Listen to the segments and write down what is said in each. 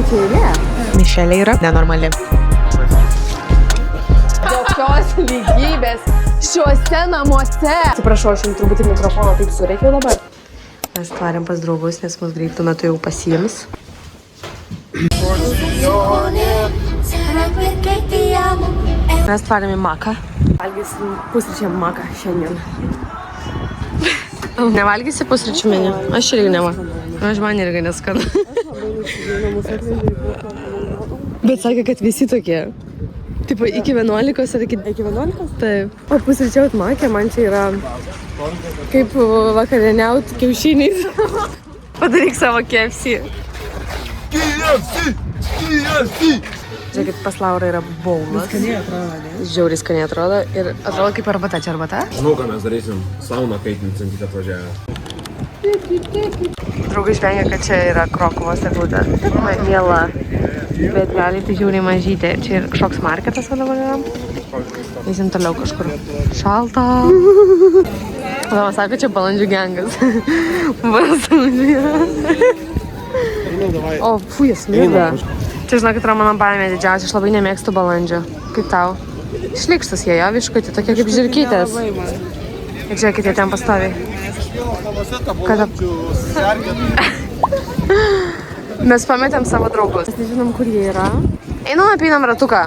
čia eilė. Mišelė yra nenormali. Jokios lygybės šiuose namuose. Atsiprašau, aš jums turbūt mikrofoną taip sureikiau dabar. Mes tvarėm pas draugus, nes mus greitų metu jau pasiims. Mes tvarėm į maką. Valgysim pusryčiam maką šiandien. Nevalgysi pusryčių meniu? Aš irgi nevalgau. Aš man irgi neskanu. Bet sakė, kad visi tokie. Tipo, iki 11 ar iki... Iki 11? Taip. O pusryčiaut makę man čia yra kaip vakarieniaut kiaušiniais. Padaryk savo KFC. KFC! Žiūrėkit, pas Laura yra baulas. Skaniai atrodo, ne? Žiauriai skaniai atrodo. Ir atrodo kaip arbata. Čia arbata? Žinau, ką mes darysim. Sauną kaitinsim kitą atvažiavę. Draugai žvengia, kad čia yra Krokuvos eglutė. Miela. Bet realiai tai žiauriai mažytė. Čia ir kažkoks marketas va dabar yra. Eisim toliau kažkur. Šalta. Lama sako, čia balandžių gengas. O, fui, smirda. Čia, žinokit, yra mano baimė didžiausia. Aš labai nemėgstu balandžių. Kaip tau? Šlikštus jie, jo, viškutį. Tokie kaip žirkytės. Ir žiūrėkit, jie ten pastovi. Kada... Mes pametėm savo draugus. Mes nežinom, kur jie yra. Einam apeinam ratuką.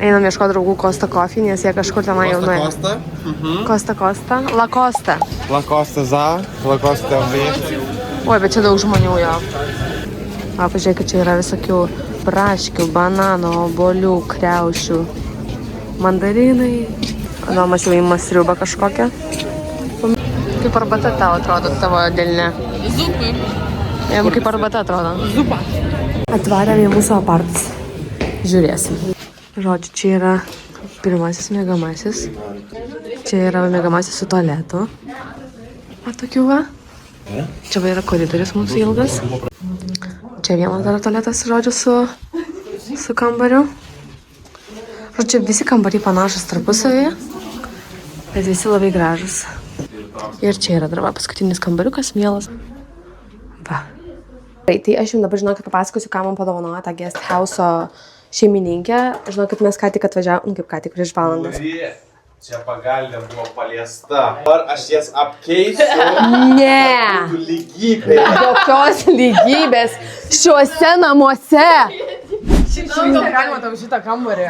Einam ieško draugų Costa Coffee, nes jie kažkur tenai jau nuėjo. Costa? Costa? La Costa. La Costa za, La Costa V. Oi, bet čia daug žmonių jau. O, pažiūrėk, čia yra visokių braškių, bananų, obuolių, kriaušių, mandarinai. Adomas jau ima sriubą kažkokią. Kaip arbata tau atrodo tavo delne? Zupai. Jeigu kaip arbata atrodo. Zupa. Atvarėm į mūsų apartus. Žiūrėsim. Žodžiu, čia yra pirmasis miegamasis. Čia yra miegamasis su tualetu. O tokių va. Čia va yra koridorius mūsų ilgas. Čia vienas dar tualetas, žodžiu, su kambariu. Žodžiu, visi kambariai panašus tarpusavėje, bet visi labai gražus. Ir čia yra dar paskutinis kambariukas, mielas. Va. Tai aš jums dabar žinokit papasakosiu, ką man padovanojo tą guest house'o šeimininkė. Žinokit, mes ką tik atvažiavom, kaip ką tik prieš valandas. Čia pagalbė buvo paliesta. Ar aš jas apkeisiu? Ne. Lygybė. Jokios lygybės šiuose namuose. Šiandien galima tau šitą kambarį.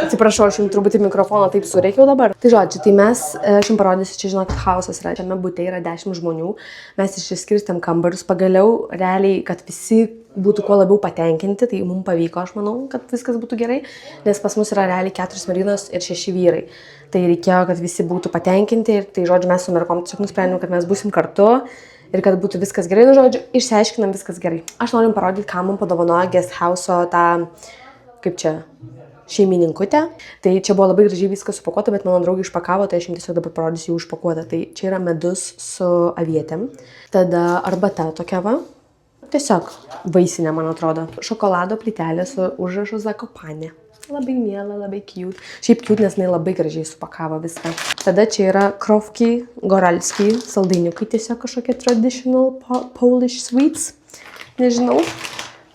Atsiprašau, aš jums turbūt į mikrofoną taip sureikiau dabar. Tai žodžiu, tai mes, aš jums parodysiu, čia žinokit, hausas yra. Šiame bute yra 10 žmonių. Mes išskirstėm kambarius pagaliau, realiai, kad visi būtų kuo labiau patenkinti. Tai mums pavyko, aš manau, kad viskas būtų gerai. Nes pas mus yra realiai 4 merginos ir 6 vyrai. Tai reikėjo, kad visi būtų patenkinti. Ir tai, žodžiu, mes su merkom tiesiog nusprendėm, kad mes būsim kartu. Ir kad būtų viskas gerai, nu, žodžiu, išsiaiškinam viskas gerai. Aš noriu parodyti, ką mums padovanojo guest house'o tą, kaip čia, šeimininkutę. Tai čia buvo labai gražiai viskas supakuota, bet mano draugė išpakavo, tai aš jums tiesiog dabar parodysiu jų išpakuotą. Tai čia yra medus su avietėm. Tada arbata tokia va. Tiesiog vaisinė, man atrodo. Šokolado plytelė su užrašu Zakopane. Labai miela, labai cute. Šiaip cute, nes jinai labai gražiai supakavo viską. Tada čia yra krofki, goralski, saldainiukai, tiesiog kažkokie traditional Polish sweets. Nežinau.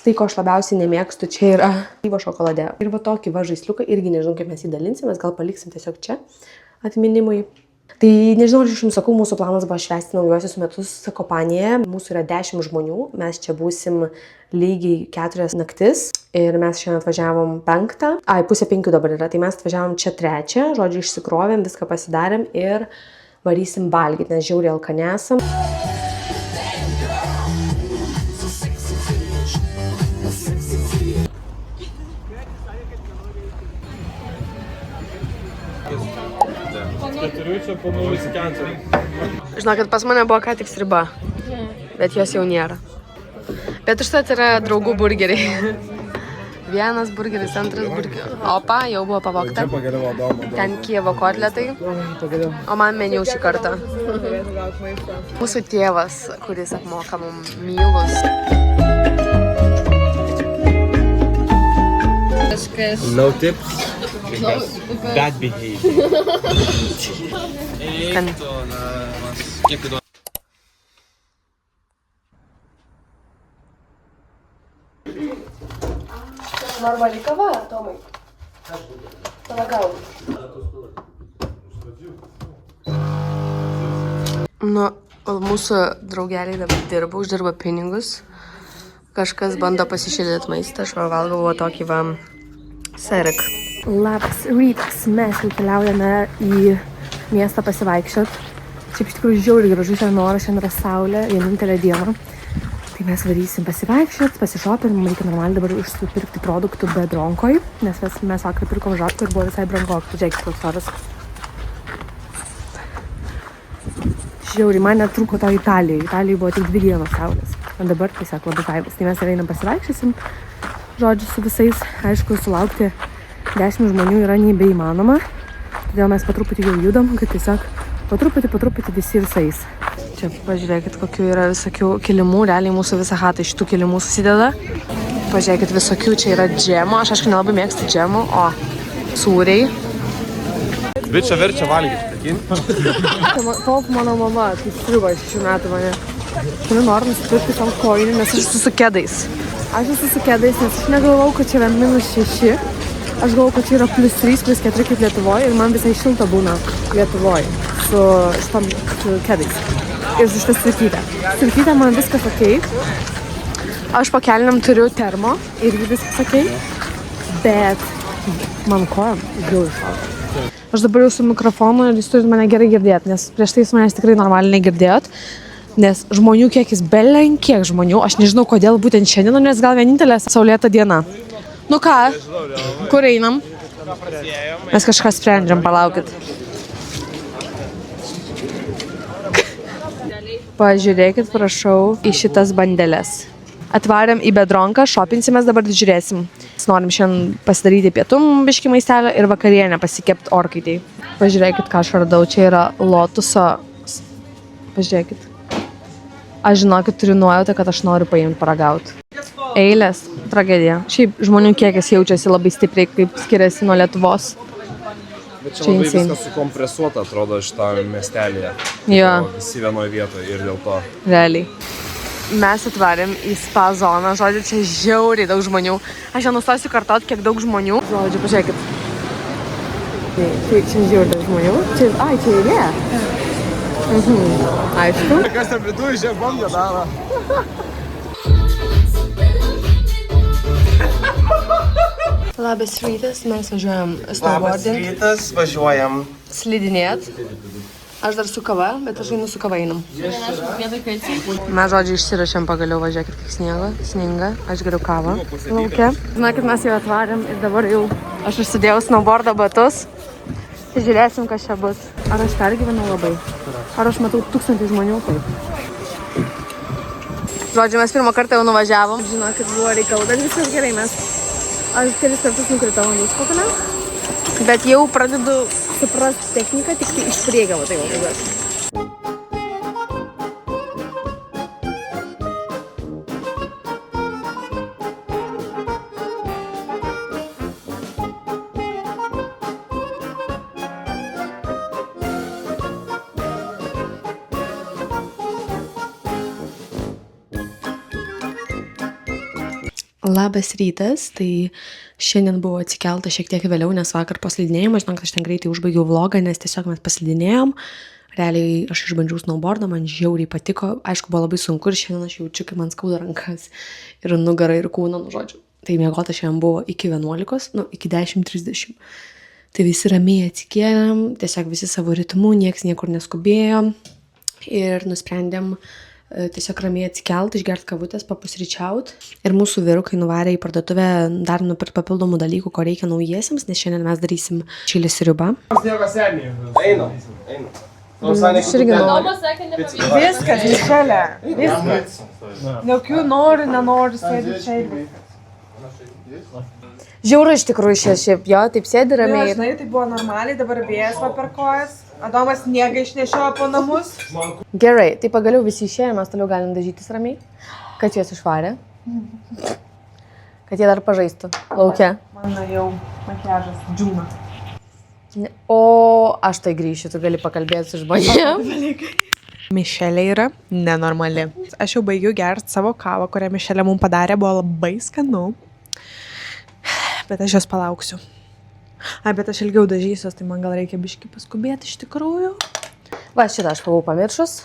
Tai, ko aš labiausiai nemėgstu, čia yra gyvo šokolade. Ir va tokį va žaisliuką, irgi nežinau, kaip mes jį dalinsim, mes gal paliksim tiesiog čia atminimui. Tai nežinau, aš jums sakau, mūsų planas buvo švęsti naujuosius metus Zakopanėje. Mūsų yra 10 žmonių, mes čia būsim lygiai 4 naktis ir mes šiandien atvažiavom 5. Ai, pusė 5 dabar yra, tai mes atvažiavom čia 3, žodžiu, išsikrovėm, viską pasidarėm ir varysim valgyti, nes žiauriai alkani esam. Žinokit, pas mane buvo ką tik sriuba, bet jos jau nėra. Bet užtat yra draugų burgeriai. Vienas burgeris, antras burgeris. Opa, jau buvo pavogta. Ten Kijevo kotletai. O man meniu šį kartą. Mūsų tėvas, kuris apmoka mums mylus. No tips. Because bad behavior. Normali kava, Tomai. Palagaunu. Nu, mūsų draugeliai dabar dirba, uždirba pinigus. Kažkas bando pasišildyti maistą, aš valgau tokį va serik. Labas rytas, mes jau keliaujame į miestą pasivaikščiot. Šiaip iš tikrųjų žiauriai gražus šiandien oras, šiandien yra saulė, vienintelė diena. Tai mes varysim pasivaikščiot, pasišopint, mums reikia normaliai dabar užsipirkti produktų Bedronkoj, nes mes vakar pirkom žabką ir buvo visai brangu. Pažiūrėkit, koks oras. Žiauriai, man net trūko to Italijai. Italijai buvo tik 2 dienos saulės. O dabar tiesiog labai vaibas. Tai mes ir einam pasivaikščiosim. Žodžiu, su visais, aišku, sulaukti 10 žmonių yra nebeįmanoma. Todėl mes po truputį jau judam, kad tiesiog po truputį visi ir sais. Čia pažiūrėkit, kokių yra visokių kilimų. Realiai mūsų visą chatą iš tų kilimų susideda. Pažiūrėkit, visokių čia yra džemo. Aš aišku nelabai mėgstu džemų, o sūriai. Bičia verčia valgyti. Top mano mama, tai striuva iš 6 metų mane. Šiandien noriu nusipirkti savo kojinį, nes aš esu su kedais. Aš esu su kedais, nes aš negalvau, kad čia yra -6. Aš galvau, kad čia yra +3, +4 kaip Lietuvoje ir man visai šilta būna Lietuvoje su šitom kedais. Ir su šitą striukytę. Striukytę man viskas okei. Aš po kelniam turiu termo ir viskas okei. Bet man kojam jau iššaukia. Aš dabar jau su mikrofonu ir jūs turit mane gerai girdėti, nes prieš tai jūs manęs tikrai normaliai negirdėjot. Nes žmonių kiekis belenkiek žmonių, aš nežinau kodėl būtent šiandien, nes gal vienintelė saulėta diena. Nu ką, kur einam? Mes kažką sprendžiam, palaukit. Pažiūrėkit, prašau, į šitas bandeles. Atvarėm į Bedronką, šopinsimės, dabar žiūrėsim. Norim šiandien pasidaryti pietum biškį maistelio ir vakarienę pasikepti orkaitėj. Pažiūrėkit, ką aš radau. Čia yra lotuso. Pažiūrėkit. Aš žinokit, turiu nuojautą, kad aš noriu paimti paragauti. Eilės, tragedija. Šiaip žmonių kiekis jaučiasi labai stipriai, kaip skiriasi nuo Lietuvos. Bet čia labai viskas sukompresuota, atrodo, šitą miestelėje. Jo. Visi vienoje vietoje ir dėl to. Realiai. Mes atvarėm į spa zoną, žodžiu, čia žiauriai daug žmonių. Aš jau nustosiu kartot, kiek daug žmonių. Žodžiu, pažiūrėkit. Tai čia žiauriai daug žmonių. Čia eilė. Aišku. Kas ten viduje čia bangą daro? Labas rytas, mes važiuojam snowboarding. Labas rytas, važiuojam. Slidinėt. Aš dar su kava, bet aš einu su kava einam. Mes, žodžiu, išsirašėm pagaliau, važiuokit, kaip sninga. Aš geriu kavą lauke. Žinokit, mes jau atvarėm ir dabar jau aš užsidėjau snowboardo batus. Tai žiūrėsim, kas čia bus. Ar aš pergyvenau labai? Ar aš matau 1000 žmonių? Taip. Žodžiu, mes pirmą kartą jau nuvažiavom. Žinokit, buvo reikalų, bet viskas gerai. Aš kelis kartus nukritau ant užpakalio. Bet jau pradedu suprasti techniką, tik tai iš priekio, tai jau dabar. Labas rytas, tai šiandien buvo atsikelta šiek tiek vėliau, nes vakar po slidinėjimo, žinau, kad aš ten greitai užbaigiau vlogą, nes tiesiog mes paslidinėjom. Realiai aš išbandžiau snowboardą, man žiauriai patiko, aišku, buvo labai sunku ir šiandien aš jaučiu, kaip man skauda rankas ir nugarą ir kūną, žodžiu. Tai miegota šiandien buvo iki 11, iki 10:30. Tai visi ramiai atsikėlėm, tiesiog visi savo ritmu, nieks niekur neskubėjo ir nusprendėm tiesiog ramiai atsikelt, išgert kavutės, papusryčiaut. Ir mūsų vyrukai nuvarė į parduotuvę dar nupirkti papildomų dalykų, ko reikia naujiesiems, nes šiandien mes darysim čili sriubą. Einu. Aš irgi noriu. Viskas, Mišelė, viskas. Jokių nori, nenori, sėdi čia ir viskas. Žiauru iš tikrųjų šiaip, jo, taip sėdi ramiai. Žinai, tai buvo normaliai, dabar vėjas va per kojas. Adomas sniegą išnešiojo po namus. Gerai, tai pagaliau visi išėjo, mes toliau galim dažytis ramiai. Kad juos išvarė. Kad jie dar pažaistų lauke. Mano jau makiažas džiūna. O aš tai grįšiu, tu gali pakalbėti su žmonėm. Mišelė yra nenormali. Aš jau baigiu gerti savo kavą, kurią Mišelė mums padarė, buvo labai skanu. Bet aš jos palauksiu. Ai, bet aš ilgiau dažysiuos, tai man gal reikia biškį paskubėti iš tikrųjų. Va, šitą aš buvau pamiršus.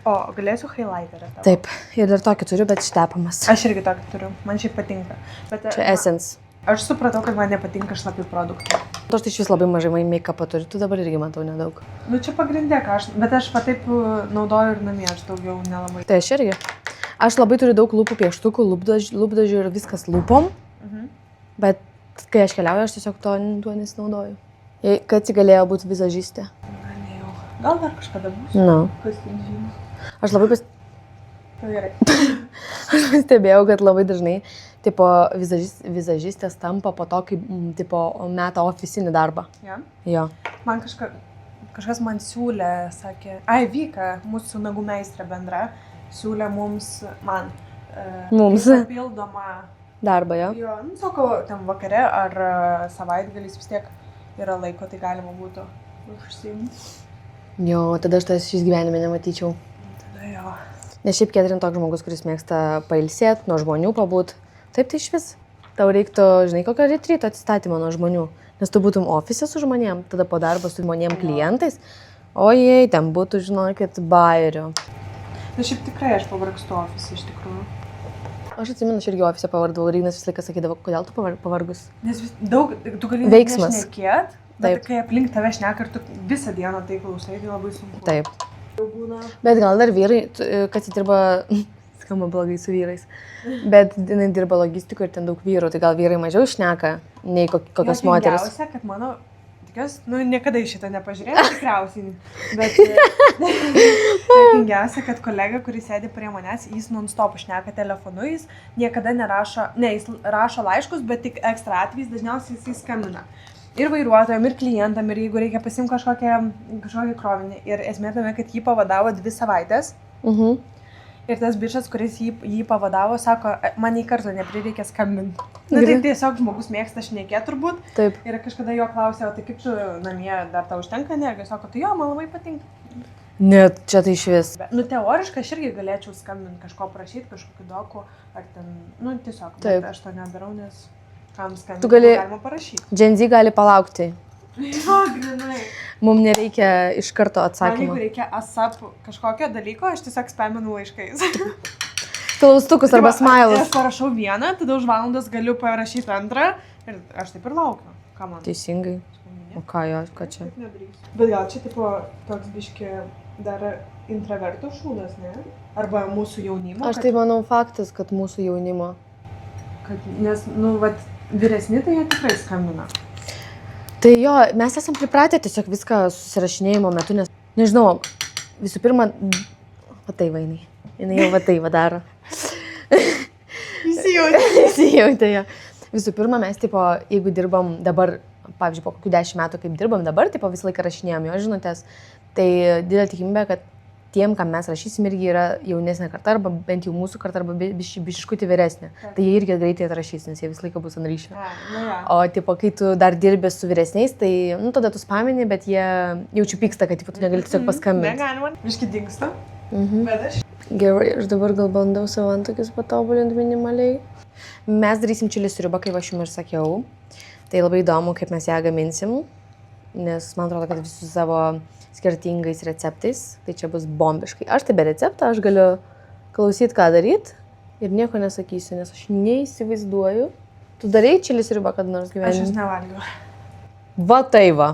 O, galėsiu highlighterą tavo? Taip, ir dar tokį turiu, bet štepamas. Aš irgi tokį turiu, man šiaip patinka. Bet Čia Essence. aš supratau, kad man nepatinka šlapi produktai. Tu aš tai iš vis labai mažai make-upą turiu, tu dabar irgi matau nedaug. Nu čia pagrindė, ką aš, bet aš taip naudoju ir namie, aš daugiau nelabai. Tai aš irgi. Aš labai turiu daug lūpų pieštukų, lūpdažių ir viskas lūpom. Bet kai aš keliauju, aš tiesiog tuo nesinaudoju. Kad galėjo būti vizažistė. Galėjau. Gal dar kažkada bus? Na. Kas ten žino? Aš labai Tai gerai. Aš pastebėjau, kad labai dažnai tipo, vizažistės tampa po to, kai tipo, meta ofisinį darbą. Ja? Jo. Man kažkas man siūlė, sakė, Vika, mūsų nagų meistrė bendra, siūlė man Mums. papildomą Darbą, jo. jo, nu, sako, ten vakare ar savaitgalis vis tiek yra laiko, tai galima būtų užsiimti. Jo, tada aš tas šis gyvenime nematyčiau. Tada jo. Nes šiaip Ketrin toks žmogus, kuris mėgsta pailsėti, nuo žmonių pabūt. Taip tai iš vis. Tau reiktų, žinai, kokio retryto atsistatymą nuo žmonių. Nes tu būtum ofise su žmonėm, tada po darbo su žmonėm klientais. O jei, ten būtų, žinokit, bairių. Na šiaip tikrai aš pavargstu ofise iš tikrųjų. Aš atsimenu, aš irgi ofise pavardavau, Rygas visą laiką sakydavo, kodėl tu pavargus. Nes daug, tu gali Veiksmas. nešnekėt, bet Taip. kai aplink tave šneka ir tu visą dieną tai klausai, tai labai sunku. Taip. Jau būna. Bet gal dar vyrai, kad jie dirba, skamba blogai su vyrais, bet jinai dirba logistikoje ir ten daug vyrų, tai gal vyrai mažiau šneka nei kokios moteris. Juokingiausia, kad mano, tikiuosi, nu niekada iš šitą nepažiūrėjau, tikriausiai, bet juokingiausia, kad kolega, kuris sėdi prie manęs, jis non-stop šneka telefonu, jis niekada nerašo, jis rašo laiškus, bet tik ekstra atvejais dažniausiai jis skambina. Ir vairuotojam, ir klientam, ir jeigu reikia pasimti kažkokį krovinį. Ir esmė tame, kad jį pavadavo 2 savaitės. Ir tas bičas, kuris jį pavadavo, sako, man į kartą neprireikė skambinti. Na tai tiesiog žmogus mėgsta šnekėti turbūt. Taip. Ir kažkada jo klausė, o tai kaip tu namie dar tau užtenka energijos? Sako, tai jo, man labai patinka. Net čia tai iš vis. Nu teoriškai aš irgi galėčiau skambinti, kažko prašyti, kažkokį doku, ar ten, nu tiesiog, Taip. bet aš to nedarau, nes kam skambinti, Tu gali- galima parašyti. Gen Z gali palaukti. Jo, grinai. Mums nereikia iš karto Man atsakymą. jeigu reikia ASAP kažkokio dalyko, aš tiesiog spaminu laiškais. Klaustukus arba smailus. Aš parašau vieną, tada už valandos galiu parašyti antrą ir aš taip ir laukiu. Ką man? Teisingai. O ką jo, ką čia? Taip nedarysiu. Bet gal čia tipo toks biški dar intravertų šūdas, ne? Arba mūsų jaunimo. Aš tai manau faktas, kad mūsų jaunimo. Nes, nu, vat, vyresni tai jie tikrai skambina. Tai jo, mes esam pripratę tiesiog viską susirašinėjimo metu, nes, nežinau, visų pirma, va tai vainai. Jinai jau va tai va daro. Įsijautė jo. Visų pirma, mes, tipo, jeigu dirbam dabar, pavyzdžiui, po kokių 10 metų, kaip dirbam dabar, tipo, visą laiką rašinėjom jo žinutės, tai didelė tikimybė, kad tiem, kam mes rašysim, irgi yra jaunesnė karta, arba bent jau mūsų karta, arba biškutį vyresnė. Tai jie irgi greitai atrašys, nes jie visą laiką bus ant ryšio. Nu, ja. O, tipo, kai tu dar dirbi su vyresniais, tai, nu, tada tu spamini, bet jie jaučiu pyksta, kad, tipo, tu negali tiesiog paskambinti. Negalima. Viški dingsta. Bet aš. Gerai, aš dabar gal bandau savo antakius patobulinti minimaliai. Mes darysim čili sriubą, kaip aš jums ir sakiau. Tai labai įdomu, kaip mes ją gaminsim, nes man atrodo, kad visus savo skirtingais receptais, tai čia bus bombiškai. Aš tai be recepto, aš galiu klausyti, ką daryti ir nieko nesakysiu, nes aš neįsivaizduoju. Tu darai čili sriubą kada nors Aš gyvenime? jūs nevalgiau. Va tai va.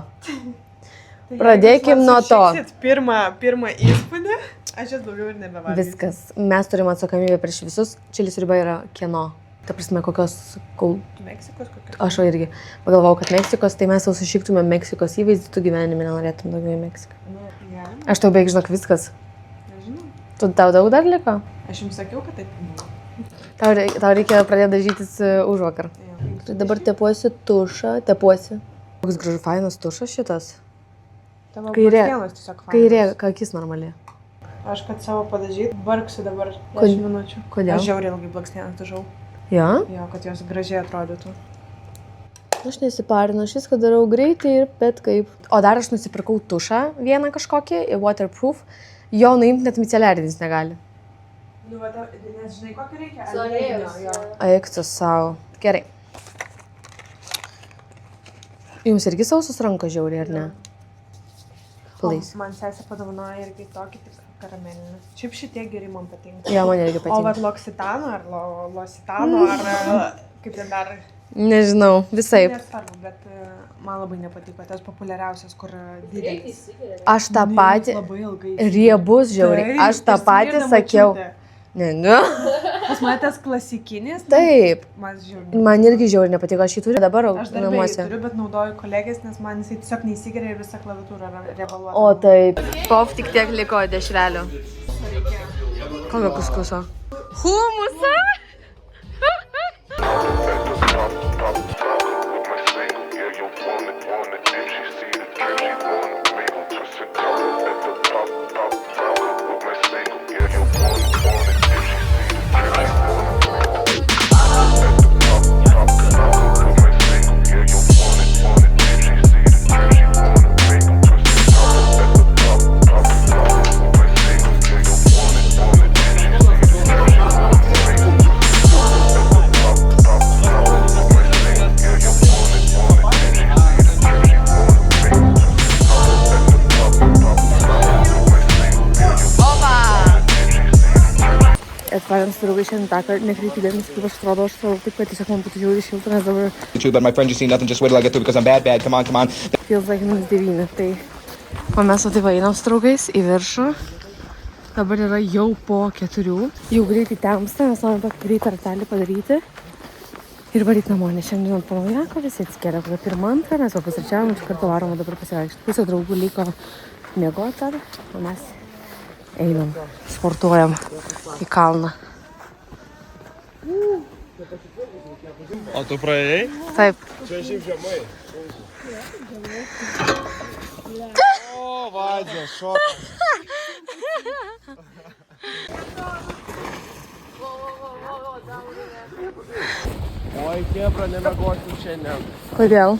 Pradėkim nuo to. Pirmą įspūdį, aš jas daugiau ir nebevalgiau. Viskas. Mes turim atsakomybę prieš visus. Čili sriuba yra kieno. Ta prasme, kokios... Meksikos kokios? Aš irgi pagalvojau, kad Meksikos, tai mes jau sušiktume Meksikos įvaizdį, tu gyvenime nenorėtum daugiau į Meksiką. Nu, ja. Aš tau beveik žinok viskas. Nežinau. Tau daug dar liko? Aš jums sakiau, kad taip. Tau reikia pradėti dažytis už vakar. Tai dabar tepuosi tušą, tepuosi. Koks gražu fainas tušas šitas. Tavo Kairė. blakstienos tiesiog fainos. Kairė, akis normaliai. Aš kad savo padažyt, vargsiu dabar 10 Kod- minučių. kodėl? Aš žiauriai ilgai blakstienas dažau. Jo? Jo, kad jos gražiai atrodytų. Aš nesiparinu, aš viską darau greitai ir bet kaip. O dar aš nusipirkau tušą vieną kažkokį, waterproof. Jo nuimti net miceliarinis negali. Nu, va, nes žinai, kokį reikia? Eik tu savo. Gerai. Jums irgi sausus rankos žiauriai, ar ne? Plais. Man sesė padovanoja irgi tokį tik karamelinį. Šiaip šitie geri man patinka. Jo, man irgi O patinka. vat loksitano ar lositano ar kaip ten dar. Nežinau, visaip. Nesvarbu, bet man labai nepatiko. Tas populiariausias, kur didelis. Aš tą patį, Labai ilgai. riebus žiauriai, aš tą patį sakiau. Ne, ne. Pas mane tas klasikinis. Taip. Man žiauriai. Man irgi žiauriai nepatiko, aš jį turiu dabar Aš dar namuose. turiu, bet naudoju kolegės, nes man jisai tiesiog neįsigeria ir visą klaviatūrą riebaluotą. O taip. Pov tik tiek liko dešrelio. Kokio kuskuso? Humusą? Atvarėm su draugais šiandien taką, nekreipiu dėmesį, kaip aš atrodo, aš atrodo taip, kad tiesiog man būtų žiauriai šilta, nes dabar But my friend, you see nothing, just wait till I get through because I'm bad. Come on, come on. feels like -9, tai O mes va taip einam su draugais į viršų. Dabar yra jau po 4. jau greitai temsta, mes norim tokį greitą ratelį padaryti ir varyti namo, nes šiandien po naujako visi atsikėlė, kokią 1-2, mes jau pusryčiavom, iš karto varom dabar pasivaikščioti. Pusė draugų liko miegoti dar, o mes einam, sportuojam į kalną. O tu praėjai? Taip. Čia šiaip žemai. O, vadė, šokas. Oi, kebra, nemiegosim šiandien. Kodėl?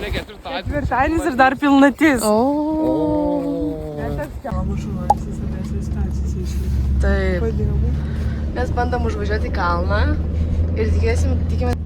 Ketvirtadienis ir dar pilnatis. O. Taip. Mes bandom užvažiuoti į kalną ir tikimės.